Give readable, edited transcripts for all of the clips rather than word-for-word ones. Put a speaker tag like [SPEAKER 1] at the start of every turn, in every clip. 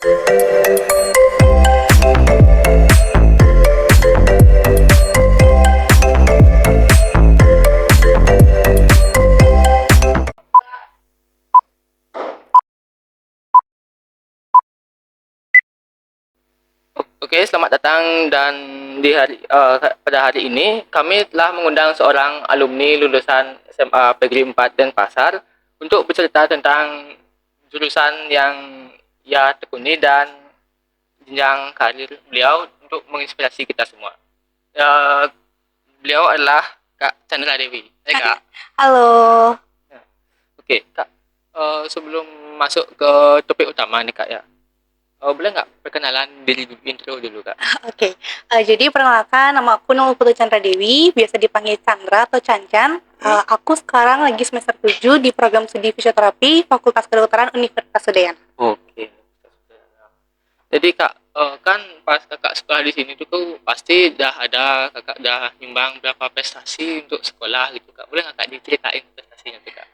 [SPEAKER 1] Oke, selamat datang dan pada hari ini kami telah mengundang seorang alumni lulusan SMA Negeri 4 Denpasar untuk bercerita tentang jurusan yang ia tekuni dan jenjang karir beliau untuk menginspirasi kita semua. Eh, Beliau adalah Kak Chandra Dewi. Kak.
[SPEAKER 2] Halo.
[SPEAKER 1] Oke, Kak. Sebelum masuk ke topik utama nih Kak ya. Boleh nggak perkenalan diri intro dulu Kak?
[SPEAKER 2] Oke. Jadi perkenalkan, nama aku Nurul Putri Chandra Dewi, biasa dipanggil Chandra atau Cancan. Aku sekarang lagi semester 7 di program studi fisioterapi Fakultas Kedokteran Universitas Udayana.
[SPEAKER 1] Oke. Jadi Kak, kan pas Kakak sekolah di sini tuh pasti Kakak udah nyumbang berapa prestasi untuk sekolah gitu Kak. Boleh nggak Kak diceritain prestasinya tuh Kak?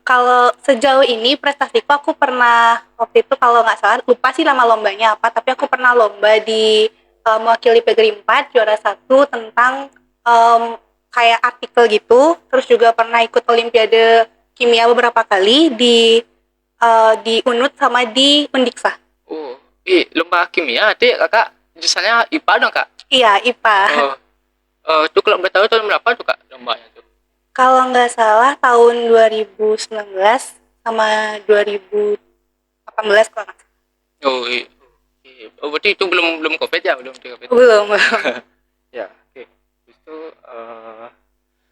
[SPEAKER 2] Kalau sejauh ini prestasiku, aku pernah waktu itu, kalau nggak salah lupa sih nama lombanya apa, tapi aku pernah lomba di mewakili PGRI 4 juara 1 tentang kayak artikel gitu. Terus juga pernah ikut olimpiade kimia beberapa kali di UNUD sama di Undiksa.
[SPEAKER 1] Oh, lomba kimia nanti Kakak jurusannya IPA dong Kak?
[SPEAKER 2] Iya, IPA.
[SPEAKER 1] Tuh kalau boleh tahu tahun berapa tuh Kak lombanya tuh?
[SPEAKER 2] Kalau nggak salah tahun 2019 sama 2018 kalau nggak salah.
[SPEAKER 1] Oh, berarti itu belum belum COVID ya, belum COVID.
[SPEAKER 2] Belum.
[SPEAKER 1] Ya, oke. Itu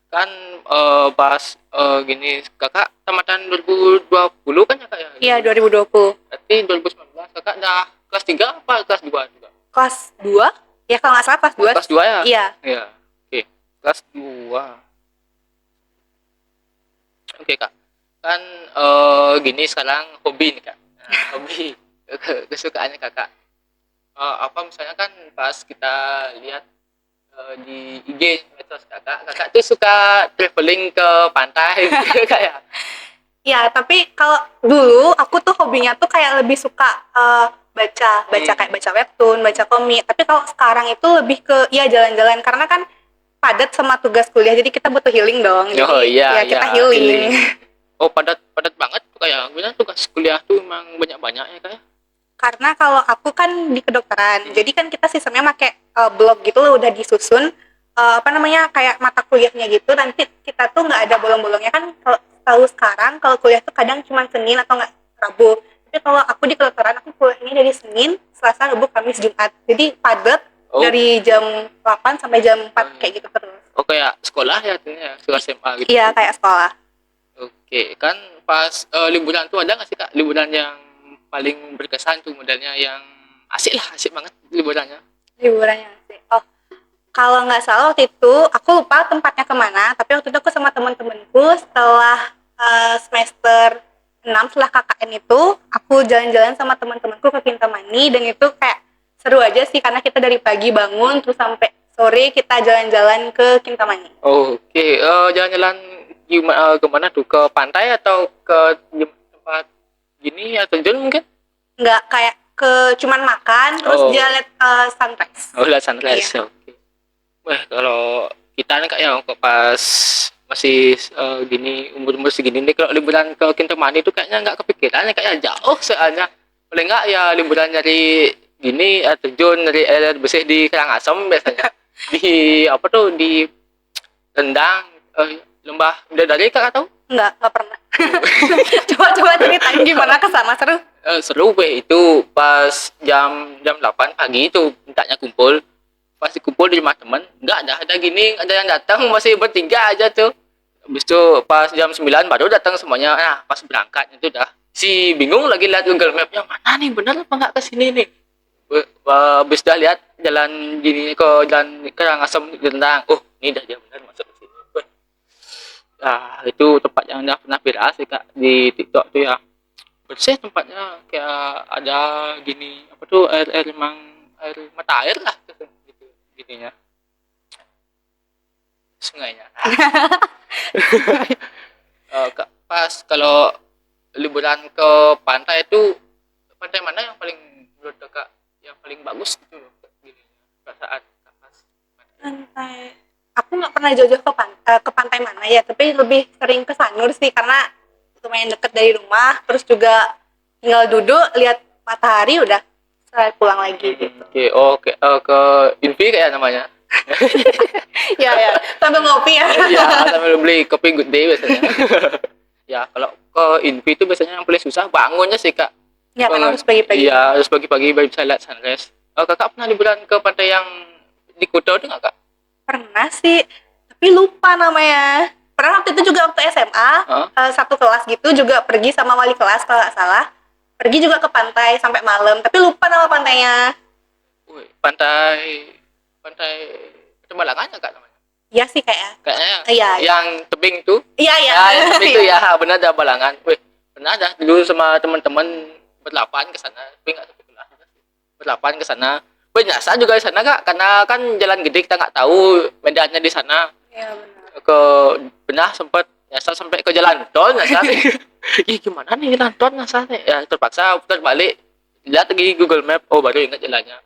[SPEAKER 1] kan pas gini Kakak tamatan 2020 kan ya Kak ya?
[SPEAKER 2] Iya, 2020.
[SPEAKER 1] Berarti 2019 Kakak udah kelas 3 apa kelas 2 juga?
[SPEAKER 2] Kelas 2? Ya kalau nggak salah kelas 2.
[SPEAKER 1] Kelas 2 ya?
[SPEAKER 2] Iya.
[SPEAKER 1] Iya. Oke. Kelas 2. Oke Kak. Kan gini sekarang hobi nih Kak. Nah, hobi kesukaannya Kakak. Apa misalnya kan pas kita lihat di IG medsos Kakak tuh suka traveling ke pantai gitu Kak ya?
[SPEAKER 2] Iya, tapi kalau dulu aku tuh hobinya tuh kayak lebih suka baca kayak baca webtoon, baca komik. Tapi kalau sekarang itu lebih ke ya jalan-jalan, karena kan padat sama tugas kuliah, jadi kita butuh healing dong. Jadi
[SPEAKER 1] Oh iya,
[SPEAKER 2] ya kita healing.
[SPEAKER 1] Oh padat banget kayak bilang tugas kuliah tuh emang banyak ya kayak.
[SPEAKER 2] Karena kalau aku kan di kedokteran, jadi kan kita sistemnya pakai blog gitu loh, udah disusun kayak mata kuliahnya gitu. Nanti kita tuh nggak ada bolong-bolongnya kan. Kalau tahu sekarang kalau kuliah tuh kadang cuma Senin atau nggak Rabu. Tapi kalau aku di kedokteran, aku kuliahnya dari Senin, Selasa, Rabu, Kamis, Jumat. Jadi padat dari jam 8 sampai jam 4 kayak gitu terus.
[SPEAKER 1] Oh kayak sekolah ya artinya, sekolah SMA gitu.
[SPEAKER 2] Iya, kayak sekolah.
[SPEAKER 1] Oke, kan pas liburan tuh ada nggak sih Kak liburan yang paling berkesan tuh modelnya yang asik banget liburannya?
[SPEAKER 2] Liburannya asik. Oh, kalau nggak salah waktu itu aku lupa tempatnya kemana, tapi waktu itu aku sama teman-temanku setelah semester 6 setelah KKN itu, aku jalan-jalan sama teman-temanku ke Kintamani, dan itu kayak seru aja sih karena kita dari pagi bangun terus sampai sore kita jalan-jalan ke Kintamani.
[SPEAKER 1] Oke, jalan-jalan kemana tuh? Ke pantai atau ke tempat gini atau terjun mungkin?
[SPEAKER 2] Nggak, kayak ke cuman makan terus dia lihat sunrise.
[SPEAKER 1] Oh, lihat sunrise.
[SPEAKER 2] Iya.
[SPEAKER 1] Oke. Wah, kalau kita nih Kak ya kok pas masih gini umur segini nih kalau liburan ke Kintamani itu kayaknya nggak kepikiran ya kayak jauh soalnya. Paling nggak ya liburan nyari gini terjun dari air bersih di Karangasem biasanya. Di apa tuh di Rendang lembah Bidadari Kak tahu?
[SPEAKER 2] Nggak pernah. Coba ceritain gimana kesana, seru.
[SPEAKER 1] Seru itu pas jam 8 pagi itu mintanya kumpul. Pasti kumpul di rumah teman, nggak ada gini, ada yang datang masih bertiga aja tuh. Habis itu pas jam 9 baru datang semuanya. Nah, pas berangkat itu udah si bingung lagi lihat Google Map-nya, mana nih bener apa nggak ke sini nih. Habis dah lihat jalan gini ke jalan Karangasem Rendang. Oh, ini dah dia benar masuk ke sini. Nah, itu tempat yang udah pernah viral sih Kak di TikTok tuh ya. Bersih tempatnya kayak ada gini apa tuh air mata air lah gitu gininya sungainya. Pas kalau liburan ke pantai itu pantai mana yang paling paling bagus gitu loh gini saat pas
[SPEAKER 2] Pantai. Aku nggak pernah jauh-jauh ke pantai mana ya, tapi lebih sering ke Sanur sih karena lumayan deket dari rumah. Terus juga tinggal duduk, lihat matahari udah saya pulang lagi gitu.
[SPEAKER 1] Oke, oke, ke Infi kayak namanya.
[SPEAKER 2] Ya ya, sambil ngopi ya.
[SPEAKER 1] Ya, sambil beli kopi good day biasanya. Ya, kalau ke Infi itu biasanya yang paling susah bangunnya sih, Kak.
[SPEAKER 2] Ya kan
[SPEAKER 1] Bangun.
[SPEAKER 2] harus pagi-pagi.
[SPEAKER 1] Iya, harus pagi-pagi baru bisa lihat sunrise. Kakak pernah liburan ke pantai yang di Kuta itu nggak, Kak?
[SPEAKER 2] Pernah sih, tapi lupa namanya. Pernah waktu itu juga waktu SMA,
[SPEAKER 1] Hah?
[SPEAKER 2] satu kelas gitu juga pergi sama wali kelas kalau nggak salah. Pergi juga ke pantai sampai malam, tapi lupa nama pantainya.
[SPEAKER 1] Wih, pantai pantai Tembalangan ya, Kak namanya?
[SPEAKER 2] Iya sih kayaknya.
[SPEAKER 1] Kayaknya
[SPEAKER 2] Iya,
[SPEAKER 1] yang tebing tuh.
[SPEAKER 2] iya, iya.
[SPEAKER 1] Ya, yang tebing tuh
[SPEAKER 2] Iya.
[SPEAKER 1] ya, benar ada Balangan. Wih, pernah dah dulu sama teman-teman berdelapan ke sana, tapi nggak satu kelas. Berdelapan ke sana. Wih, nyasar juga di sana, Kak, karena kan jalan gede kita nggak tahu medannya di sana.
[SPEAKER 2] Iya benar.
[SPEAKER 1] Ke Benah sempat nyasar sampai ke jalan tol nyasar. Ih, gimana nih jalan tol nyasar nih? Ya terpaksa putar balik. Lihat lagi Google Map, oh baru ingat jalannya.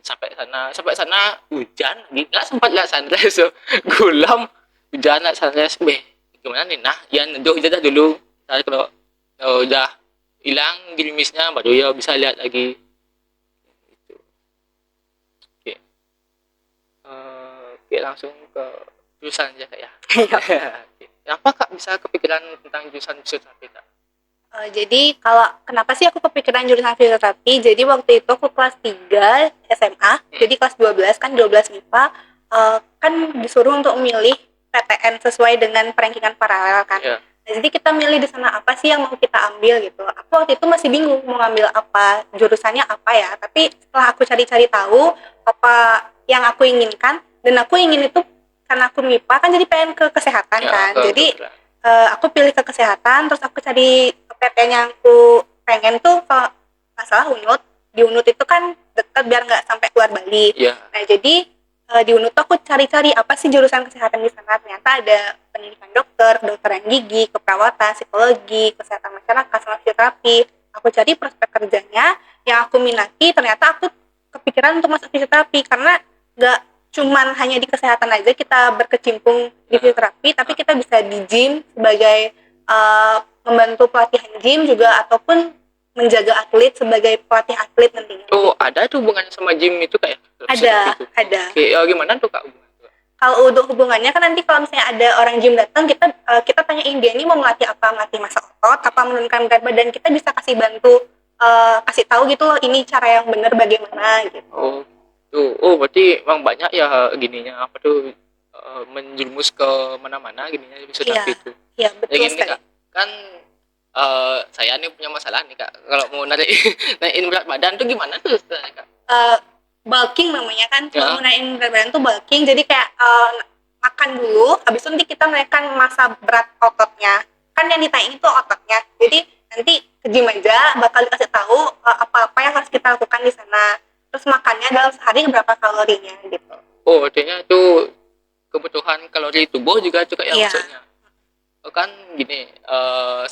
[SPEAKER 1] Sampai sana hujan lagi, nggak sempat lihat sunrise. So. Gulam hujan lihat sunrise. Weh, gimana nih? Nah, yang neduh aja dah dulu. Ntar kalau udah hilang gerimisnya baru ya bisa lihat lagi. Gitu. Oke. Oke, langsung ke jurusan aja, Kak ya. Oke. Kenapa Kak bisa kepikiran tentang jurusan fisioterapi, Kak?
[SPEAKER 2] Jadi kalau kenapa sih aku kepikiran jurusan fisioterapi? Jadi waktu itu aku kelas 3 SMA, jadi kelas 12 kan 12 MIPA, kan disuruh untuk memilih PTN sesuai dengan perankingan paralel kan.
[SPEAKER 1] Iya.
[SPEAKER 2] Nah, jadi kita milih di sana apa sih yang mau kita ambil gitu. Aku waktu itu masih bingung mau ngambil apa, jurusannya apa ya. Tapi setelah aku cari-cari tahu apa yang aku inginkan, dan aku ingin itu karena aku MIPA kan jadi pengen ke kesehatan
[SPEAKER 1] Ya,
[SPEAKER 2] kan. Jadi
[SPEAKER 1] kebetulan.
[SPEAKER 2] aku pilih ke kesehatan, terus aku cari PTN yang aku pengen tuh kalau nggak salah Unut. Di Unut itu kan deket biar nggak sampai keluar Bali.
[SPEAKER 1] Iya.
[SPEAKER 2] Nah jadi di Unut tuh aku cari-cari apa sih jurusan kesehatan di sana. Ternyata ada pendidikan dokter, kedokteran gigi, keperawatan, psikologi, kesehatan masyarakat, sama fisioterapi. Aku cari prospek kerjanya yang aku minati. Ternyata aku kepikiran untuk masuk fisioterapi karena nggak cuman hanya di kesehatan aja kita berkecimpung di fisioterapi, tapi kita bisa di gym sebagai membantu pelatihan gym juga ataupun menjaga atlet sebagai pelatih atlet nantinya.
[SPEAKER 1] Oh, ada tuh hubungannya sama gym itu Kak ya?
[SPEAKER 2] Ada, ada.
[SPEAKER 1] Oke, gimana tuh Kak hubungannya?
[SPEAKER 2] Kalau untuk hubungannya kan nanti kalau misalnya ada orang gym datang, kita tanyain dia ini mau melatih apa, melatih massa otot, apa menurunkan berat badan, kita bisa kasih bantu, kasih tahu gitu loh ini cara yang benar bagaimana gitu.
[SPEAKER 1] Oh, tuh. Oh, berarti emang banyak ya gininya apa tuh menjerumus ke mana-mana gininya fisioterapi itu.
[SPEAKER 2] Iya,
[SPEAKER 1] Ya
[SPEAKER 2] betul
[SPEAKER 1] gini
[SPEAKER 2] sekali.
[SPEAKER 1] Kak, kan saya nih punya masalah nih Kak. Kalau mau naikin berat badan tuh gimana tuh sebenarnya Kak?
[SPEAKER 2] Bulking namanya kan,
[SPEAKER 1] Ya.
[SPEAKER 2] kalau naikin berat badan tuh bulking, jadi kayak makan dulu, habis itu nanti kita menaikkan massa berat ototnya, kan yang ditanyain itu ototnya, jadi nanti ke gym aja bakal dikasih tahu apa-apa yang harus kita lakukan di sana, terus makannya dalam sehari berapa kalorinya gitu.
[SPEAKER 1] Oh, artinya itu kebutuhan kalori tubuh juga ya
[SPEAKER 2] Iya.
[SPEAKER 1] maksudnya. Kan gini,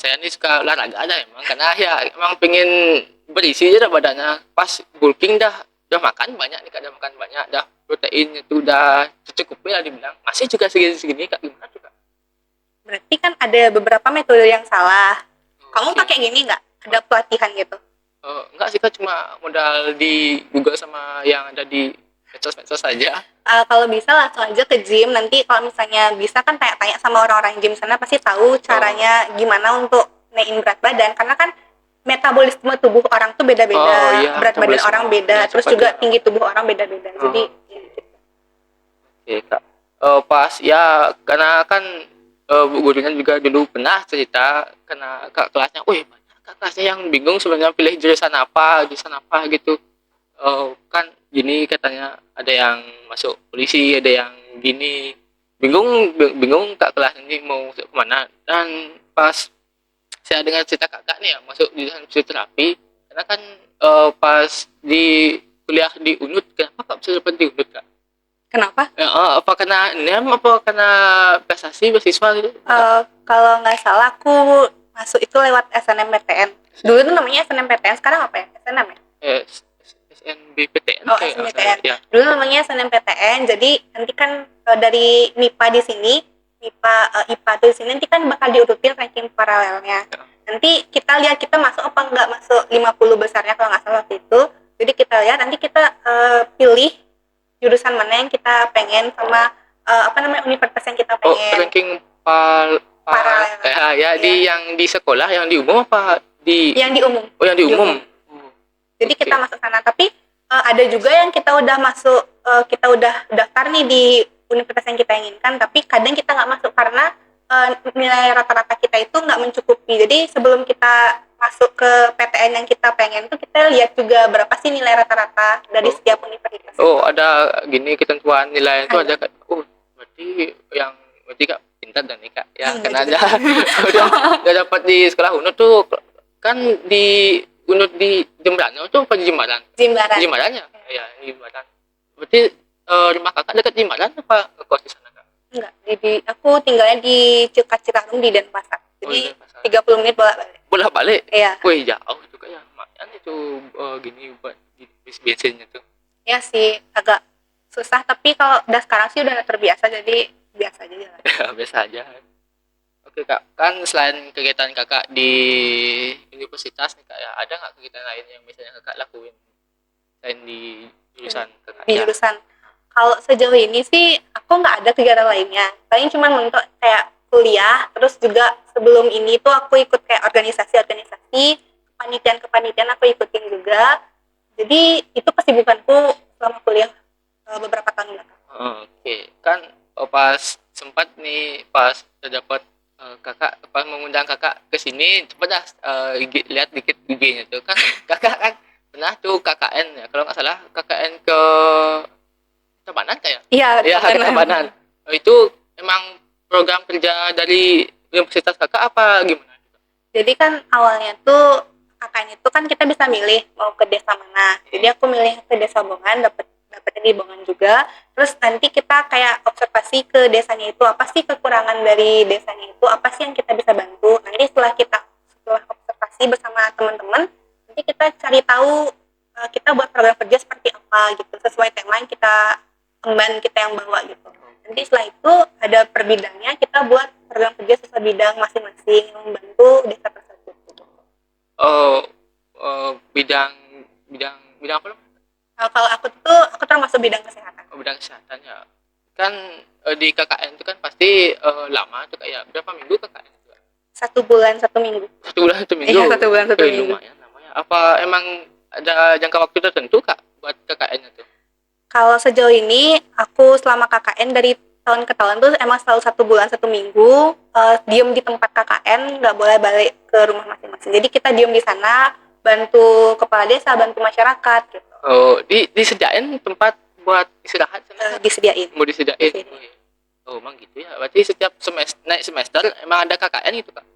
[SPEAKER 1] saya nih suka olahraga aja emang karena ya emang pengen berisi aja dah badannya. Pas bulking dah makan banyak nih Kak, dah makan banyak dah proteinnya tuh udah tercukupi lah dibilang. Masih juga segini-segini Kak, gimana tuh Kak?
[SPEAKER 2] Berarti kan ada beberapa metode yang salah. Kamu
[SPEAKER 1] Oke.
[SPEAKER 2] pakai gini nggak? Ada pelatihan gitu?
[SPEAKER 1] Enggak sih Kak, cuma modal di Google sama yang ada di medsos-medsos saja.
[SPEAKER 2] Kalau bisa langsung aja ke gym, nanti kalau misalnya bisa kan tanya-tanya sama orang-orang gym sana pasti tahu caranya gimana untuk naikin berat badan, karena kan metabolisme tubuh orang tuh beda-beda,
[SPEAKER 1] Oh, iya,
[SPEAKER 2] berat badan
[SPEAKER 1] metabolisme.
[SPEAKER 2] orang beda,
[SPEAKER 1] Iya,
[SPEAKER 2] terus
[SPEAKER 1] cepat
[SPEAKER 2] juga
[SPEAKER 1] ya.
[SPEAKER 2] tinggi tubuh orang beda-beda. Jadi ya gitu.
[SPEAKER 1] Oke Kak. Pas ya karena kan Bu gurunya juga dulu pernah cerita karena Kak kelasnya, wih banyak Kak kelasnya yang bingung sebenarnya pilih jurusan apa gitu. Kan gini katanya ada yang masuk polisi, ada yang gini. Bingung Kak kelas ini mau masuk kemana. Dan pas saya dengar cerita Kakak nih ya masuk jurusan fisioterapi, karena kan pas di kuliah di UNUD, kenapa Kak bisa dapat di UNUD Kak?
[SPEAKER 2] Kenapa?
[SPEAKER 1] Apa karena NEM apa karena prestasi beasiswa gitu?
[SPEAKER 2] Kalau nggak salah aku masuk itu lewat SNMPTN. Dulu tuh namanya SNMPTN, sekarang apa ya? SNM ya?
[SPEAKER 1] Eh, SNB SNMPTN
[SPEAKER 2] Oh,
[SPEAKER 1] kayak
[SPEAKER 2] SNMPTN.
[SPEAKER 1] ya.
[SPEAKER 2] Dulu namanya SNMPTN. Jadi nanti kan dari MIPA di sini, MIPA IPA tuh di sini nanti kan bakal diurutin ranking paralelnya.
[SPEAKER 1] Ya.
[SPEAKER 2] Nanti kita lihat kita masuk apa enggak masuk 50 besarnya kalau nggak salah waktu itu. Jadi kita lihat nanti kita pilih jurusan mana yang kita pengen sama apa namanya universitas yang kita
[SPEAKER 1] Oh,
[SPEAKER 2] pengen.
[SPEAKER 1] ranking paralel.
[SPEAKER 2] Paralel.
[SPEAKER 1] Ya, di
[SPEAKER 2] Iya.
[SPEAKER 1] yang di sekolah, yang di umum apa di
[SPEAKER 2] Yang di umum.
[SPEAKER 1] Oh, yang di umum. Oh,
[SPEAKER 2] Jadi
[SPEAKER 1] oke.
[SPEAKER 2] kita masuk sana. Tapi ada juga yang kita udah masuk, kita udah daftar nih di universitas yang kita inginkan, tapi kadang kita nggak masuk karena nilai rata-rata kita itu nggak mencukupi. Jadi sebelum kita masuk ke PTN yang kita pengen tuh kita lihat juga berapa sih nilai rata-rata dari
[SPEAKER 1] Oh.
[SPEAKER 2] setiap universitas.
[SPEAKER 1] Oh, ada gini ketentuan nilai itu
[SPEAKER 2] Ada.
[SPEAKER 1] ada Kak. Oh, berarti Kak pintar dan nih Kak. Ya,
[SPEAKER 2] Iya,
[SPEAKER 1] karena
[SPEAKER 2] juga.
[SPEAKER 1] udah dapat di sekolah UNUD tuh kan di UNUD di Jembrana tuh apa di Jimbaran?
[SPEAKER 2] Jimbaran.
[SPEAKER 1] Jimbarannya. Ya, di Jimbaran. Berarti rumah Kakak dekat Jimbaran apa kos di sana Kak?
[SPEAKER 2] Enggak, jadi aku tinggalnya di Citarum di Denpasar.
[SPEAKER 1] Oh,
[SPEAKER 2] Jadi
[SPEAKER 1] di Denpasar.
[SPEAKER 2] 30 menit bolak-balik.
[SPEAKER 1] Bolak-balik.
[SPEAKER 2] Iya.
[SPEAKER 1] Wih, jauh juga ya. Lumayan itu gini buat bensinnya tuh.
[SPEAKER 2] Ya sih agak susah, tapi kalau udah sekarang sih udah terbiasa, jadi biasa aja jalan.
[SPEAKER 1] Biasa aja. Oke Kak, kan selain kegiatan Kakak di universitas nih Kak ya, ada nggak kegiatan lain yang misalnya Kakak lakuin selain di jurusan Kakak?
[SPEAKER 2] Di
[SPEAKER 1] Ya.
[SPEAKER 2] jurusan. Kalau sejauh ini sih aku nggak ada kegiatan lainnya. Paling cuma untuk kayak kuliah, terus juga sebelum ini tuh aku ikut kayak organisasi-organisasi, kepanitiaan aku ikutin juga. Jadi itu kesibukanku selama kuliah beberapa tahun belakang.
[SPEAKER 1] Oke, kan pas sempat nih pas dapat Kakak pas mengundang Kakak ke sini, coba dah lihat dikit IG-nya tuh kan Kakak kan pernah tuh KKN ya, kalau nggak salah KKN ke Tabanan kayak.
[SPEAKER 2] Iya,
[SPEAKER 1] Ya, ke Tabanan. Itu emang program kerja dari universitas Kakak apa gimana?
[SPEAKER 2] Jadi kan awalnya tuh KKN itu kan kita bisa milih mau ke desa mana. Jadi aku milih ke desa Bongan, dapetnya di Bongan juga. Terus nanti kita kayak observasi ke desanya itu, apa sih kekurangan dari desanya itu, apa sih yang kita bisa bantu. Nanti setelah observasi bersama teman-teman, nanti kita cari tahu kita buat program kerja seperti apa gitu, sesuai tema yang kita emban, kita yang bawa gitu. Nanti setelah itu ada per bidangnya, kita buat program kerja sesuai bidang masing-masing yang membantu desa tersebut.
[SPEAKER 1] Oh, bidang apa?
[SPEAKER 2] Kalau aku termasuk bidang kesehatan.
[SPEAKER 1] Oh, bidang kesehatan ya. Kan di KKN itu kan pasti lama tuh kayak berapa minggu KKN itu?
[SPEAKER 2] 1 bulan 1 minggu.
[SPEAKER 1] 1 bulan 1 minggu.
[SPEAKER 2] Iya, 1 bulan 1 minggu.
[SPEAKER 1] Lumayan namanya. Apa emang ada jangka waktu tertentu Kak buat KKN itu?
[SPEAKER 2] Kalau sejauh ini aku selama KKN dari tahun ke tahun tuh emang selalu 1 bulan 1 minggu diem di tempat KKN, nggak boleh balik ke rumah masing-masing. Jadi kita diem di sana, bantu kepala desa, bantu masyarakat gitu.
[SPEAKER 1] Oh, disediain tempat buat istirahat sana?
[SPEAKER 2] Disediain.
[SPEAKER 1] Mau disediain?
[SPEAKER 2] Disediain.
[SPEAKER 1] Oh, emang gitu ya. Berarti setiap naik semester emang ada KKN itu Kak?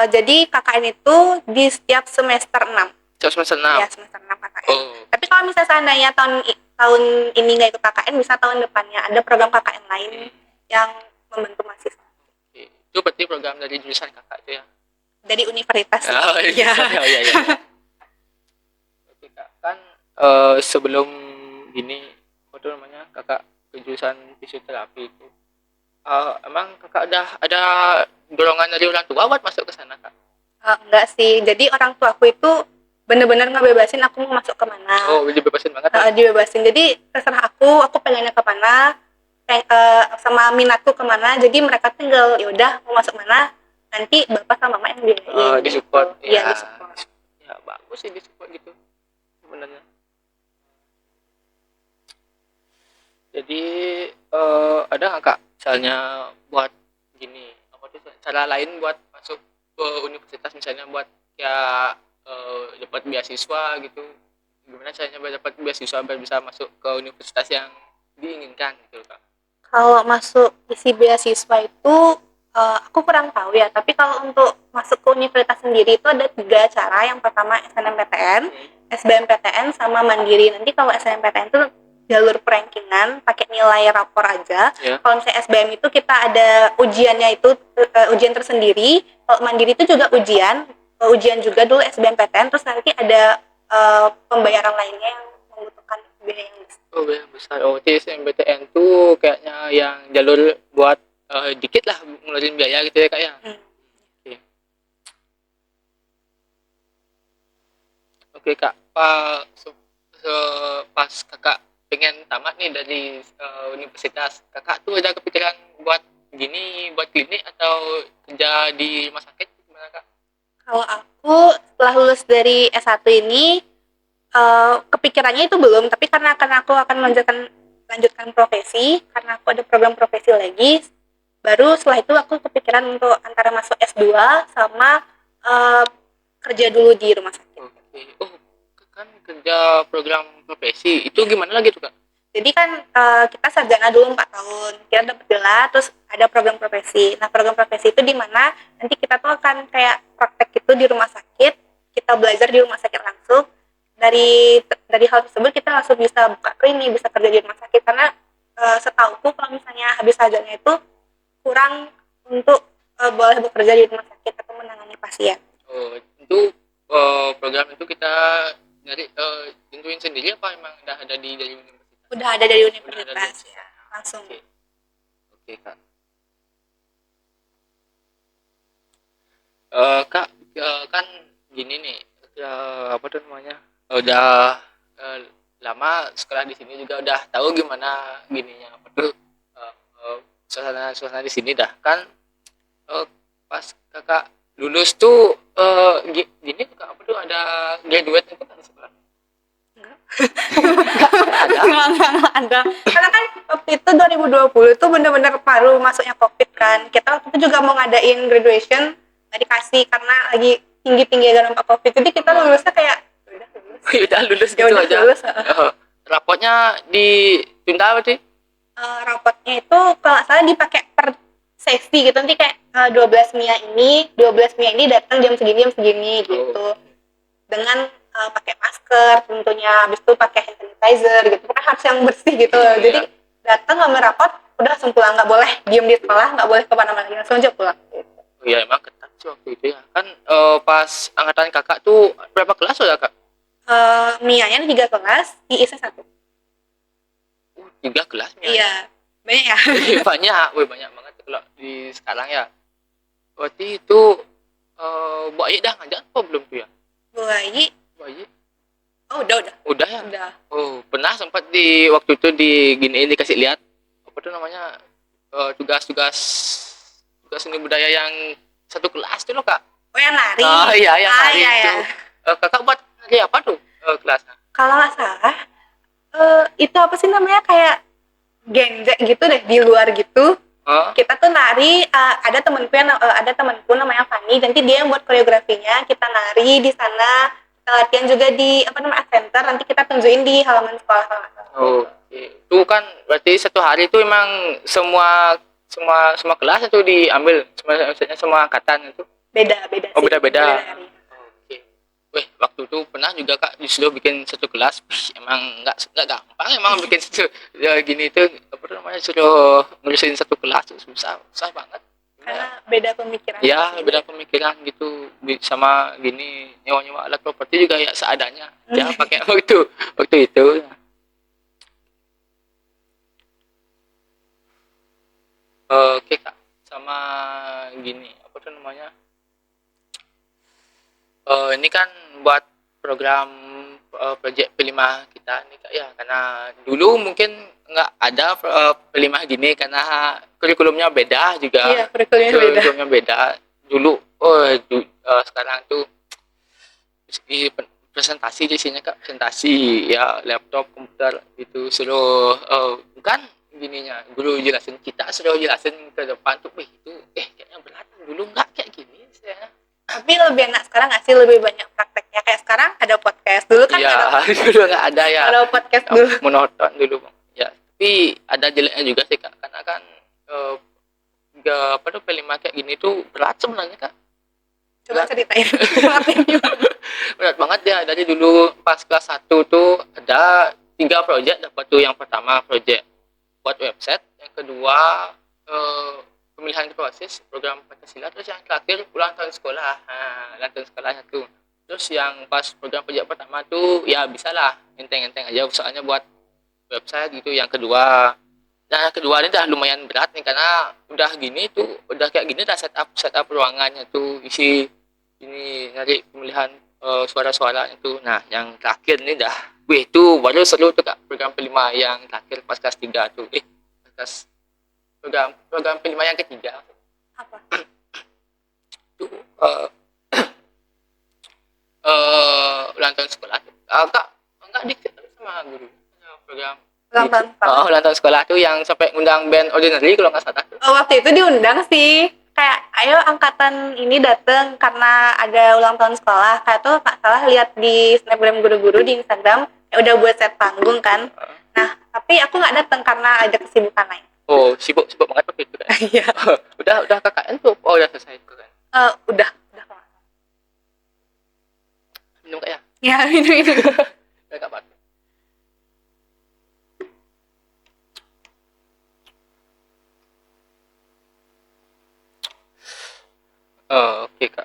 [SPEAKER 2] Jadi KKN itu di setiap semester 6.
[SPEAKER 1] Setiap semester 6?
[SPEAKER 2] Ya, semester 6 KKN.
[SPEAKER 1] Oh.
[SPEAKER 2] Tapi kalau misalnya seandainya tahun ini nggak ikut KKN, bisa tahun depannya ada program KKN lain yang membantu mahasiswa.
[SPEAKER 1] Oke. Itu berarti program dari jurusan Kakak itu ya?
[SPEAKER 2] Dari universitas.
[SPEAKER 1] Oh,
[SPEAKER 2] Iya.
[SPEAKER 1] iya. Oke Kak, kan sebelum gini, apa tuh namanya, Kakak ke jurusan fisioterapi itu, emang Kakak ada dorongan dari orang tua buat masuk ke sana Kak?
[SPEAKER 2] Enggak sih. Jadi orang tua aku itu bener-bener ngebebasin aku mau masuk kemana.
[SPEAKER 1] Oh, dibebasin banget ya?
[SPEAKER 2] Dibebasin. Jadi terserah aku pengennya kemana, sama minatku kemana. Jadi mereka tinggal ya udah mau masuk mana, nanti bapak sama mama yang biayain.
[SPEAKER 1] Disupport.
[SPEAKER 2] Gitu. Iya, disupport.
[SPEAKER 1] Ya bagus sih disupport gitu sebenarnya. Jadi ada nggak Kak misalnya buat gini, apa tuh cara lain buat masuk ke universitas, misalnya buat ya dapat beasiswa gitu, gimana caranya biar dapat beasiswa biar bisa masuk ke universitas yang diinginkan gitu Kak?
[SPEAKER 2] Kalau masuk isi beasiswa itu aku kurang tahu ya, tapi kalau untuk masuk ke universitas sendiri itu ada 3 cara. Yang pertama SNMPTN, SBMPTN, sama mandiri. Nanti kalau SNMPTN itu jalur perankingan, pakai nilai rapor aja.
[SPEAKER 1] Yeah.
[SPEAKER 2] Kalau misalnya SBM itu kita ada ujiannya itu ujian tersendiri. Kalau mandiri itu juga ujian juga dulu SBMPTN, terus nanti ada pembayaran lainnya yang membutuhkan biaya yang besar.
[SPEAKER 1] Oh, yang besar. Oh, SNMPTN tuh kayaknya yang jalur buat dikit lah ngeluarin biaya gitu ya kak ya.
[SPEAKER 2] Hmm.
[SPEAKER 1] Oke. Oke kak, pas kakak pengen tamat nih dari universitas, kakak tuh ada kepikiran buat gini, buat klinik atau kerja di rumah sakit gimana kak?
[SPEAKER 2] Kalau aku setelah lulus dari S1 ini kepikirannya itu belum, tapi karena aku akan lanjutkan profesi, karena aku ada program profesi lagi, baru setelah itu aku kepikiran untuk antara masuk S2 sama eh, kerja dulu di rumah sakit.
[SPEAKER 1] Oke. Oh, kan kerja program profesi itu gimana lagi tuh kak?
[SPEAKER 2] Jadi kan kita sarjana dulu 4 tahun, kita dapat gelar, terus ada program profesi. Nah, program profesi itu di mana nanti kita tuh akan kayak praktek itu di rumah sakit, kita belajar di rumah sakit langsung. Dari hal tersebut kita langsung bisa buka klinik, bisa kerja di rumah sakit. Karena setauku kalau misalnya habis sarjana itu kurang untuk boleh bekerja di rumah sakit atau menangani pasien.
[SPEAKER 1] Oh, itu program itu kita nyari tentuin sendiri apa emang udah ada dari universitas?
[SPEAKER 2] Udah ada dari
[SPEAKER 1] Udah ada
[SPEAKER 2] universitas ya, langsung.
[SPEAKER 1] Oke. Oke kak. Kak, kan gini nih, apa tuh namanya? Udah eh, lama sekolah di sini juga udah tahu gimana gininya apa tuh suasana di sini dah kan pas kakak lulus tuh gini tuh kak apa tuh ada graduate itu kan di sekolah?
[SPEAKER 2] Enggak.
[SPEAKER 1] Ada.
[SPEAKER 2] Nggak ada. Karena kan waktu itu 2020 itu bener-bener baru masuknya COVID kan. Kita waktu itu juga mau ngadain graduation, nggak dikasih karena lagi tinggi-tinggi dampak COVID. Jadi kita lulusnya kayak udah lulus.
[SPEAKER 1] Udah lulus
[SPEAKER 2] Ya
[SPEAKER 1] gitu
[SPEAKER 2] udah
[SPEAKER 1] aja.
[SPEAKER 2] lulus.
[SPEAKER 1] Rapotnya ditunda berarti?
[SPEAKER 2] Rapotnya itu kalau nggak salah dipakai per sesi gitu. Nanti kayak 12 MIA ini datang jam segini gitu. Dengan pakai masker tentunya, habis itu pakai hand sanitizer gitu, kan harus yang bersih gitu loh. Jadi datang ngambil rapot udah langsung pulang, nggak boleh diem di sekolah, nggak boleh kemana-mana, langsung aja pulang gitu.
[SPEAKER 1] Oh iya emang ketat sih waktu itu ya. Kan pas angkatan kakak tuh berapa kelas udah kak?
[SPEAKER 2] MIA-nya 3 kelas, IIS 1.
[SPEAKER 1] 3 kelas ya?
[SPEAKER 2] Iya, banyak ya.
[SPEAKER 1] Banyak, banyak banget kalau di sekarang ya. Berarti itu Bu Ayi dah ngajar apa belum tuh ya?
[SPEAKER 2] Bu Ayi,
[SPEAKER 1] Bu Ayi?
[SPEAKER 2] udah.
[SPEAKER 1] Udah ya?
[SPEAKER 2] Udah.
[SPEAKER 1] Oh, pernah sempat di waktu itu dikasih lihat apa tuh namanya tugas-tugas seni budaya yang satu kelas tuh loh kak.
[SPEAKER 2] Oh yang nari.
[SPEAKER 1] Oh iya yang nari
[SPEAKER 2] iya,
[SPEAKER 1] itu.
[SPEAKER 2] iya.
[SPEAKER 1] Kakak buat nari apa tuh kelasnya?
[SPEAKER 2] Kalau nggak salah, itu apa sih namanya, kayak genjek gitu deh, di luar gitu. Kita tuh nari, ada temanku namanya Fanny, nanti dia yang buat koreografinya, kita nari di sana, kita latihan juga di art center, nanti kita tunjukin di halaman sekolah.
[SPEAKER 1] Oh, itu kan berarti satu hari itu emang semua kelas itu diambil, maksudnya semua angkatan itu.
[SPEAKER 2] Beda
[SPEAKER 1] Oh,
[SPEAKER 2] sih.
[SPEAKER 1] beda.
[SPEAKER 2] Hari.
[SPEAKER 1] Oke. Weh, waktu itu pernah juga kak disuruh bikin satu kelas. Emang nggak gampang emang bikin satu ya gini itu apa tuh namanya suruh ngurusin satu kelas tuh susah banget.
[SPEAKER 2] Karena beda pemikiran.
[SPEAKER 1] Ya, beda pemikiran gitu sama gini nyewa alat properti juga ya seadanya. Ya pakai waktu itu. Oke kak, sama gini apa tuh namanya? Ini kan buat program proyek P5 kita nih kak ya, karena dulu mungkin nggak ada P5 gini karena kurikulumnya beda juga.
[SPEAKER 2] Iya, kurikulumnya
[SPEAKER 1] beda. Dulu, sekarang tuh presentasi di sini kak, presentasi ya laptop komputer itu suruh bukan gininya guru jelasin, kita suruh jelasin ke depan tuh itu kayaknya berat, dulu nggak kayak gini saya.
[SPEAKER 2] Tapi lebih enak sekarang nggak sih, lebih banyak prakteknya. Kayak sekarang ada podcast, dulu kan
[SPEAKER 1] ya, dulu nggak ada ya.
[SPEAKER 2] Ada podcast dulu.
[SPEAKER 1] Monoton dulu ya, tapi ada jeleknya juga sih kak, karena kan apa tuh P5 kayak gini tuh berat sebenarnya kak.
[SPEAKER 2] Coba ceritain.
[SPEAKER 1] Berat banget ya. Dari dulu pas kelas 1 tuh ada 3 proyek dapat tuh. Yang pertama proyek buat website, yang kedua pemilihan proses program Pancasila, terus yang terakhir ulang tahun sekolah. Ulang tahun sekolahnya tuh. Terus yang pas program proyek pertama tuh ya bisalah enteng-enteng aja, soalnya buat website gitu. Yang kedua, nah yang kedua ini udah lumayan berat nih karena udah gini tuh, udah kayak gini udah setup ruangannya tuh, isi ini nanti pemilihan suara-suaranya tuh. Nah yang terakhir ini dah, wih tuh baru seru tuh kak, program kelima yang terakhir pas kelas 3 tuh, pas program program kelima yang ketiga
[SPEAKER 2] Apa?
[SPEAKER 1] tuh ulang tahun sekolah tuh. Kak enggak dikit sama guru program
[SPEAKER 2] Ulang tahun sekolah.
[SPEAKER 1] ulang tahun sekolah tuh yang sampai ngundang band ordinary kalau nggak salah tuh.
[SPEAKER 2] Waktu itu diundang sih, kayak ayo angkatan ini dateng karena ada ulang tahun sekolah. Kayak tuh nggak salah lihat di snapgram guru-guru di Instagram, ya udah buat set panggung kan. Nah tapi aku nggak dateng karena ada kesibukan lain.
[SPEAKER 1] Oh sibuk banget waktu itu kan.
[SPEAKER 2] Iya.
[SPEAKER 1] udah KKN tuh, oh udah selesai tuh kan.
[SPEAKER 2] Udah kok.
[SPEAKER 1] Minum kak ya.
[SPEAKER 2] Ya ini.
[SPEAKER 1] Udah kak Pak. Oh, oke kak.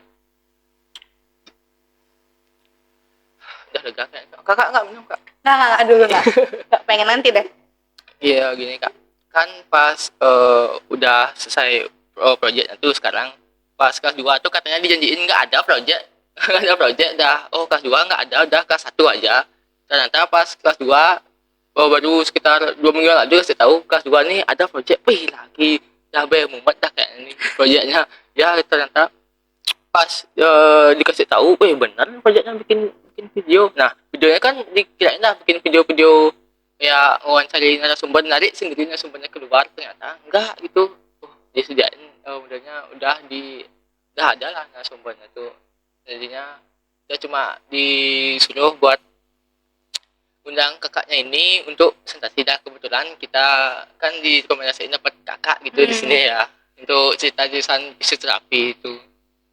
[SPEAKER 1] Udah lega kayaknya. Kakak nggak minum kak?
[SPEAKER 2] Nggak dulu nggak pengen nanti deh.
[SPEAKER 1] Iya gini kak. Kan pas udah selesai project itu sekarang pas kelas 2 tuh katanya dijanjiin nggak ada project. Nggak ada project dah. Oh kelas 2 nggak ada, udah kelas 1 aja. Ternyata pas kelas 2 baru sekitar 2 minggu lalu kasih tahu kelas 2 nih ada project. Wih lagi dah mumet dah kayak ini projectnya. Ya ternyata pas dikasih tahu, bener proyeknya bikin bikin video. Nah videonya kan dikirain lah bikin video-video kayak wawancari narasumber, narik sendiri narasumbernya keluar, ternyata enggak gitu. Disediain modelnya udah ada lah narasumbernya tuh, jadinya dia cuma disuruh buat undang kakaknya ini untuk presentasi. Dah kebetulan kita kan direkomendasiin dapat kakak gitu di sini ya untuk cerita jurusan fisioterapi itu.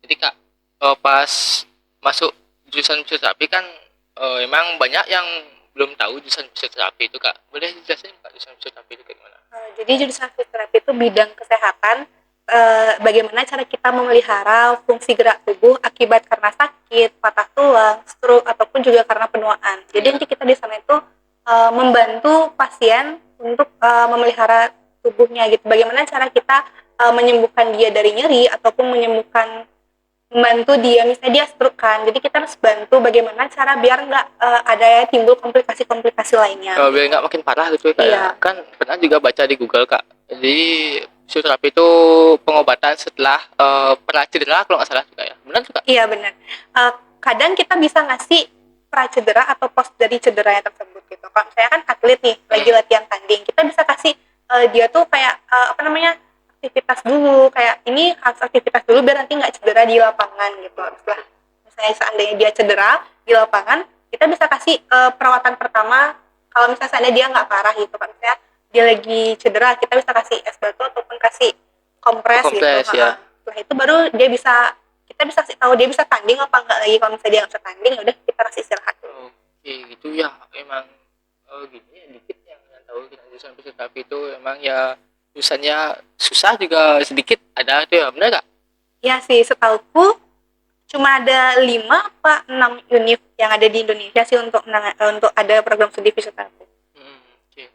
[SPEAKER 1] Jadi kak pas masuk jurusan fisioterapi kan emang banyak yang belum tahu jurusan fisioterapi itu kak. Boleh dijelasin kak jurusan fisioterapi itu kayak gimana?
[SPEAKER 2] Jadi jurusan fisioterapi itu bidang kesehatan, bagaimana cara kita memelihara fungsi gerak tubuh akibat karena sakit, patah tulang, stroke, ataupun juga karena penuaan. Jadi nanti kita di sana itu membantu pasien untuk memelihara tubuhnya gitu. Bagaimana cara kita menyembuhkan dia dari nyeri ataupun membantu dia, misalnya dia stroke kan, jadi kita harus bantu bagaimana cara biar nggak ada timbul komplikasi-komplikasi lainnya.
[SPEAKER 1] Biar nggak makin parah gitu ya kak.
[SPEAKER 2] Iya.
[SPEAKER 1] Ya? Kan pernah juga baca di Google kak. Jadi fisioterapi itu pengobatan setelah pernah cedera kalau nggak salah juga ya. Benar juga?
[SPEAKER 2] Iya benar. Kadang kita bisa ngasih pra cedera atau post dari cederanya tersebut gitu. Kalau misalnya kan atlet nih lagi latihan tanding, kita bisa kasih dia tuh kayak aktivitas dulu, kayak ini harus aktivitas dulu biar nanti nggak cedera di lapangan gitu. Setelah misalnya seandainya dia cedera di lapangan, kita bisa kasih perawatan pertama. Kalau misalnya seandainya dia nggak parah gitu kan, misalnya dia lagi cedera, kita bisa kasih es batu ataupun kasih kompres gitu.
[SPEAKER 1] Ya.
[SPEAKER 2] Setelah itu baru kita bisa kasih tahu dia bisa tanding apa enggak lagi. Kalau misalnya dia nggak bisa tanding, ya udah kita kasih istirahat dulu.
[SPEAKER 1] Oke gitu ya, emang gini ya, dikit yang tahu kita jurusan fisioterapi itu emang ya jurusannya susah juga sedikit ada tuh ya, benar gak?
[SPEAKER 2] Ya sih, setauku cuma ada 5 apa 6 univ yang ada di Indonesia sih untuk ada program studi fisioterapi.
[SPEAKER 1] Oke.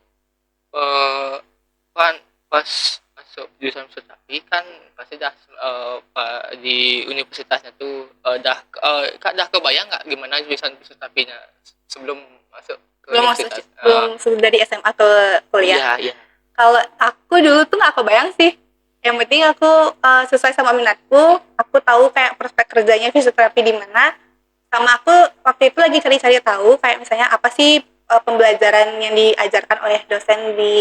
[SPEAKER 1] Kan pas masuk jurusan fisioterapi kan pasti dah di universitasnya tuh kak dah kebayang nggak gimana jurusan fisioterapinya sebelum masuk ke universitas?
[SPEAKER 2] Belum dari SMA ke kuliah.
[SPEAKER 1] Iya.
[SPEAKER 2] Kalau aku dulu tuh nggak kebayang sih. Yang penting aku sesuai sama minatku, aku tahu kayak prospek kerjanya fisioterapi di mana. Sama aku waktu itu lagi cari-cari tahu kayak misalnya apa sih pembelajaran yang diajarkan oleh dosen di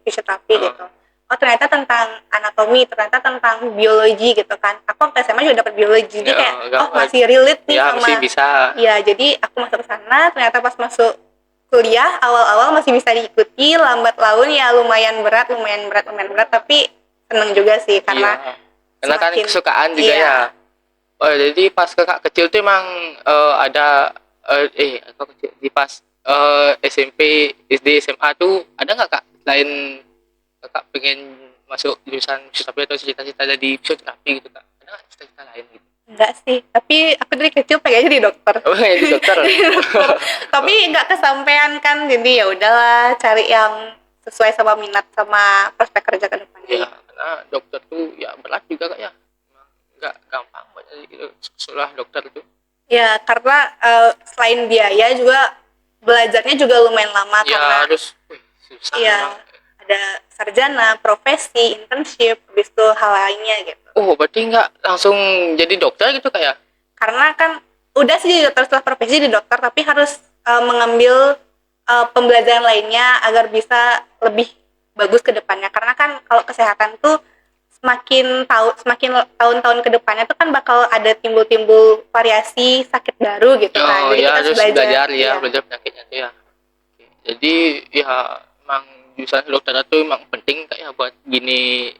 [SPEAKER 2] fisioterapi gitu. Oh ternyata tentang anatomi, ternyata tentang biologi gitu kan. Aku waktu SMA juga dapat biologi, jadi kayak masih relate nih sama.
[SPEAKER 1] Masih bisa.
[SPEAKER 2] Iya, jadi aku masuk ke sana, ternyata pas masuk kuliah awal-awal masih bisa diikuti, lambat laun ya lumayan berat, tapi seneng juga sih karena
[SPEAKER 1] kan kesukaan juga ya. Oh, jadi pas kakak kecil tuh emang ada kakak kecil di pas SMP, SD, SMA tuh ada nggak kak selain kakak pengen masuk jurusan fisioterapi atau cita-cita jadi fisioterapi gitu kak? Ada nggak cita-cita lain gitu?
[SPEAKER 2] Enggak sih, tapi aku dari kecil pengen jadi dokter.
[SPEAKER 1] Oh, jadi dokter.
[SPEAKER 2] Jadi dokter. Tapi nggak kesampaian kan, jadi ya udahlah cari yang sesuai sama minat sama prospek kerja ke
[SPEAKER 1] Ya,
[SPEAKER 2] depannya.
[SPEAKER 1] karena dokter tuh ya berat juga Kak ya. Emang nggak gampang buat jadi gitu, sekolah dokter tuh.
[SPEAKER 2] Ya karena selain biaya juga belajarnya juga lumayan lama
[SPEAKER 1] Ya
[SPEAKER 2] karena
[SPEAKER 1] harus susah memang.
[SPEAKER 2] ya ada sarjana, profesi, internship, habis itu hal lainnya gitu.
[SPEAKER 1] Oh, berarti nggak langsung jadi dokter gitu Kak ya?
[SPEAKER 2] Karena kan udah sih di dokter setelah profesi di dokter, tapi harus mengambil pembelajaran lainnya agar bisa lebih bagus ke depannya. Karena kan kalau kesehatan tuh semakin tahun-tahun ke depannya tuh kan bakal ada timbul-timbul variasi sakit baru gitu kan.
[SPEAKER 1] Oh
[SPEAKER 2] Jadi kita
[SPEAKER 1] ya
[SPEAKER 2] harus
[SPEAKER 1] harus
[SPEAKER 2] belajar.
[SPEAKER 1] belajar ya,
[SPEAKER 2] Iya.
[SPEAKER 1] belajar penyakitnya tuh ya. Oke. Jadi ya emang jurusan dokter itu emang penting kayak buat gini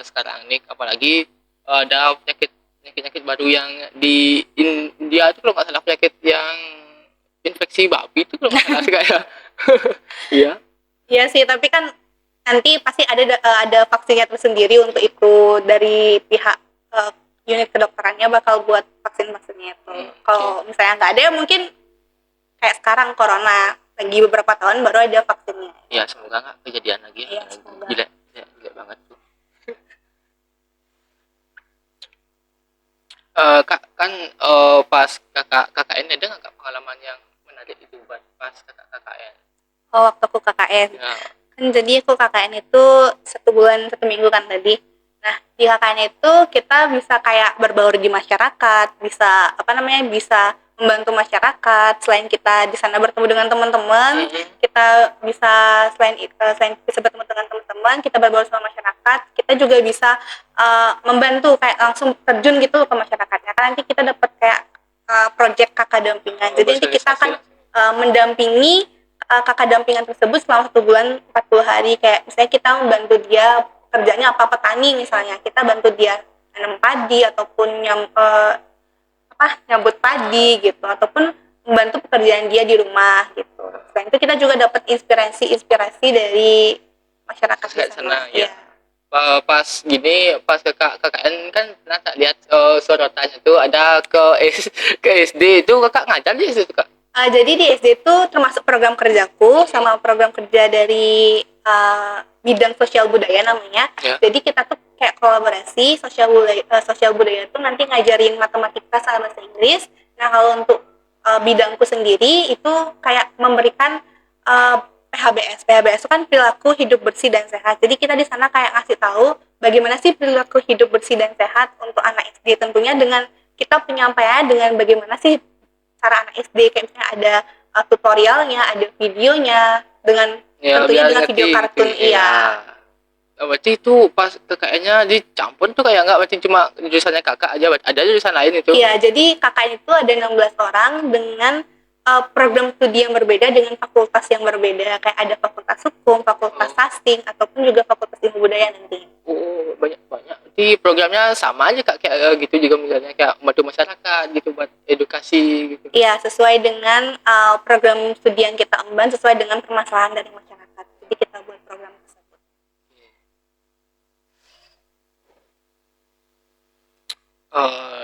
[SPEAKER 1] sekarang nih, apalagi ada penyakit baru yang di India itu kalau nggak salah, penyakit yang infeksi babi itu kalau nggak salah sih kayak. Iya.
[SPEAKER 2] Iya sih, tapi kan nanti pasti ada vaksinnya tersendiri untuk itu dari pihak eh, unit kedokterannya bakal buat vaksinnya itu. Kalau
[SPEAKER 1] Oke.
[SPEAKER 2] misalnya nggak ada, mungkin kayak sekarang corona lagi beberapa tahun baru ada vaksinnya.
[SPEAKER 1] Ya semoga nggak kejadian lagi ya.
[SPEAKER 2] Iya, semoga.
[SPEAKER 1] Gila, ya, gila banget tuh. Kak kan pas kakak KKN ada nggak Kak, pengalaman yang menarik itu buat pas kakak KKN?
[SPEAKER 2] Oh, waktu aku KKN.
[SPEAKER 1] Ya,
[SPEAKER 2] Kan jadi aku KKN itu 1 bulan 1 minggu kan tadi. Nah, di KKN itu kita bisa kayak berbaur di masyarakat, bisa apa namanya, bisa membantu masyarakat. Selain kita di sana bertemu dengan teman-teman, kita bisa selain bisa bertemu dengan teman-teman, kita berbaur sama masyarakat, kita juga bisa membantu kayak langsung terjun gitu ke masyarakatnya. Kan nanti kita dapat kayak project kakak dampingan. Jadi nanti kita akan mendampingi kakak dampingan tersebut selama 1 bulan 40 hari. Kayak misalnya kita membantu dia kerjanya apa, petani misalnya, kita bantu dia nanam padi ataupun nyambut padi gitu, ataupun membantu pekerjaan dia di rumah gitu. Selain itu kita juga dapat inspirasi dari masyarakat di
[SPEAKER 1] Masyarakat
[SPEAKER 2] sana.
[SPEAKER 1] sana, ya. Pas gini, pas KKN kan pernah tak lihat sorotannya tuh ada ke SD itu kakak ngajar di situ Kak?
[SPEAKER 2] Jadi di SD itu termasuk program kerjaku sama program kerja dari bidang sosial budaya namanya.
[SPEAKER 1] Ya.
[SPEAKER 2] Jadi kita tuh kayak kolaborasi sosial budaya tuh nanti ngajarin matematika sama bahasa Inggris. Nah kalau untuk bidangku sendiri itu kayak memberikan PHBS. PHBS itu kan perilaku hidup bersih dan sehat. Jadi kita di sana kayak ngasih tahu bagaimana sih perilaku hidup bersih dan sehat untuk anak SD. Tentunya dengan kita penyampaian dengan bagaimana sih cara anak SD, kayak misalnya ada tutorialnya, ada videonya dengan
[SPEAKER 1] Ya,
[SPEAKER 2] tentunya
[SPEAKER 1] biar
[SPEAKER 2] dengan
[SPEAKER 1] ngerti
[SPEAKER 2] video kartun.
[SPEAKER 1] gitu.
[SPEAKER 2] Iya.
[SPEAKER 1] Berarti itu pas KKN-nya dicampur tuh kayak nggak berarti cuma jurusannya kakak aja, ada jurusan lain itu?
[SPEAKER 2] Iya, jadi KKN itu ada 16 orang dengan program studi yang berbeda dengan fakultas yang berbeda. Kayak ada fakultas hukum, fakultas sasting, ataupun juga fakultas ilmu budaya nanti.
[SPEAKER 1] Oh, banyak. Di programnya sama aja Kak, kayak gitu juga misalnya kayak membantu masyarakat gitu buat edukasi gitu.
[SPEAKER 2] Iya, sesuai dengan program studi yang kita emban, sesuai dengan permasalahan dari masyarakat. Jadi kita buat program tersebut.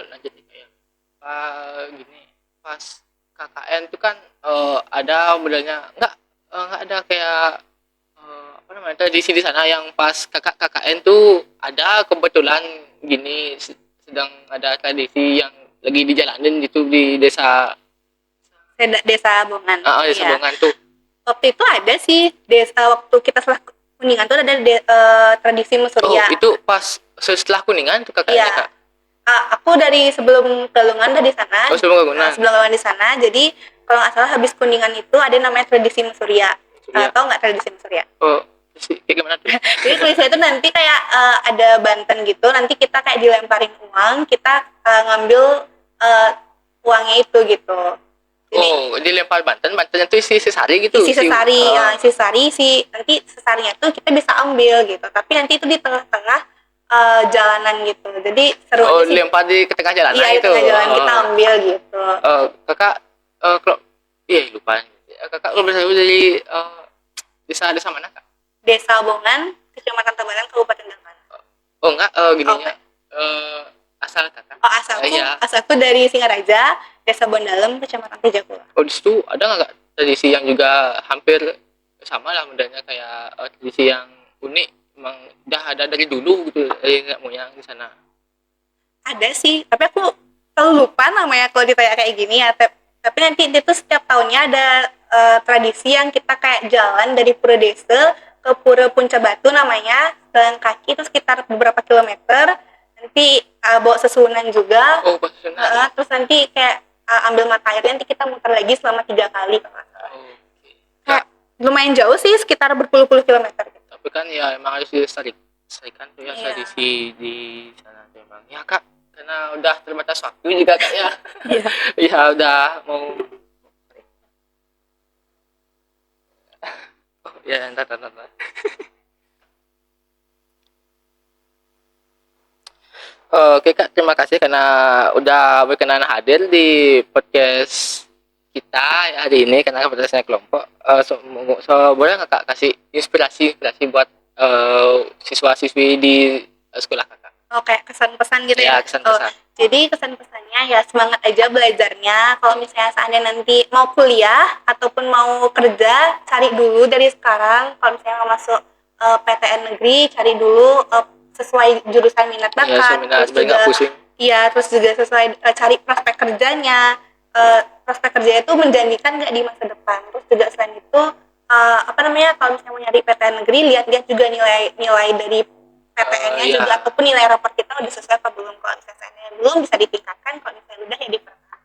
[SPEAKER 1] Lanjut nih kayak gini, pas KKN tuh kan ada modelnya nggak ada kayak apa namanya tradisi di sana yang pas KKN tuh ada kebetulan gini sedang ada tradisi yang lagi dijalanin gitu di desa
[SPEAKER 2] Desa Bongan.
[SPEAKER 1] desa
[SPEAKER 2] Iya.
[SPEAKER 1] Bongan tuh.
[SPEAKER 2] Waktu itu ada sih waktu kita setelah Kuningan tuh ada tradisi
[SPEAKER 1] Oh,
[SPEAKER 2] Musuria.
[SPEAKER 1] itu pas setelah Kuningan tuh KKN-nya
[SPEAKER 2] Iya.
[SPEAKER 1] Kak.
[SPEAKER 2] Aku dari sebelum Galungan udah di sana.
[SPEAKER 1] Oh, sebelum Galungan.
[SPEAKER 2] Sebelum Galungan di sana. Jadi kalau nggak salah habis Kuningan itu ada namanya tradisi Musuria. Tahu nggak tradisi Musuria?
[SPEAKER 1] Oh, kayak gimana tuh?
[SPEAKER 2] Jadi tradisi itu nanti kayak ada banten gitu. Nanti kita kayak dilemparin uang, kita ngambil uangnya itu gitu. Jadi,
[SPEAKER 1] dilempar Bantennya tuh isi sesari gitu.
[SPEAKER 2] isi sesari, nanti sesarinya tuh kita bisa ambil gitu. Tapi nanti itu di tengah-tengah jalanan gitu. Jadi seru aja sih.
[SPEAKER 1] Dilempar di tengah jalanan
[SPEAKER 2] Iya, di
[SPEAKER 1] itu.
[SPEAKER 2] tengah jalan kita ambil gitu.
[SPEAKER 1] Kakak kalau lupa. Kakak kalau berasal dari desa mana Kak?
[SPEAKER 2] Desa Bongan, Kecamatan Tabanan, Kabupaten Dangkan.
[SPEAKER 1] Enggak gininya. asal kakak.
[SPEAKER 2] Oh, asalku,
[SPEAKER 1] Iya.
[SPEAKER 2] asalku dari Singaraja, Desa Bondalem, Kecamatan Tejakula.
[SPEAKER 1] Oh, di situ ada nggak Kak, tradisi yang juga hampir sama lah modelnya kayak tradisi yang unik, emang udah ada dari dulu gitu dari nenek moyang di sana.
[SPEAKER 2] Ada sih, tapi aku selalu lupa namanya kalau ditanya kayak gini ya. Tapi nanti itu setiap tahunnya ada tradisi yang kita kayak jalan dari Pura Desa ke Pura Puncak Batu namanya, jalan kaki itu sekitar beberapa kilometer. Nanti bawa sesunan juga.
[SPEAKER 1] Oh, profesional.
[SPEAKER 2] Terus nanti kayak ambil mata airnya, nanti kita muter lagi selama 3 kali kalau nggak salah.
[SPEAKER 1] Oke.
[SPEAKER 2] Kayak
[SPEAKER 1] Kak,
[SPEAKER 2] lumayan jauh sih, sekitar berpuluh-puluh kilometer gitu.
[SPEAKER 1] tapi kan ya emang harus dilestarikan tuh ya
[SPEAKER 2] Iya.
[SPEAKER 1] tradisi di sana tuh emang. Ya Kak, karena udah terbatas waktu juga Kak ya.
[SPEAKER 2] Iya.
[SPEAKER 1] Ya udah mau. Oh, ya entar. Oke Kak, terima kasih karena udah berkenan hadir di podcast kita ya hari ini karena podcastnya kelompok. Boleh nggak Kak kasih inspirasi buat siswa-siswi di sekolah Kakak?
[SPEAKER 2] Oh, kayak kesan-pesan gitu
[SPEAKER 1] Ya,
[SPEAKER 2] ya.
[SPEAKER 1] kesan-kesan.
[SPEAKER 2] Jadi kesan-pesannya ya semangat aja belajarnya. Kalau misalnya seandainya nanti mau kuliah ataupun mau kerja, cari dulu dari sekarang. Kalau misalnya mau masuk PTN negeri, cari dulu sesuai jurusan minat
[SPEAKER 1] Ya,
[SPEAKER 2] bakat.
[SPEAKER 1] seminar
[SPEAKER 2] Terus
[SPEAKER 1] biar
[SPEAKER 2] juga
[SPEAKER 1] nggak pusing.
[SPEAKER 2] iya, terus juga sesuai cari prospek kerjanya. Prospek kerja itu menjanjikan nggak di masa depan. Terus juga selain itu apa namanya, kalau misalnya mau nyari PTN negeri, lihat-lihat juga nilai dari PTN-nya
[SPEAKER 1] Iya.
[SPEAKER 2] juga ataupun nilai rapor kita udah sesuai apa belum. Kalau misalnya belum bisa ditingkatkan, kalau misalnya udah ya dipertahankan.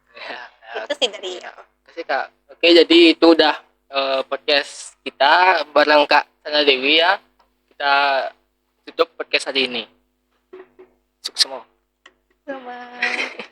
[SPEAKER 1] Ya,
[SPEAKER 2] Itu sih dari aku.
[SPEAKER 1] kasih Kak. Oke, jadi itu udah podcast kita bareng Kak Sana Dewi ya. Kita tutup podcast hari ini. Sukses semua.
[SPEAKER 2] Sama.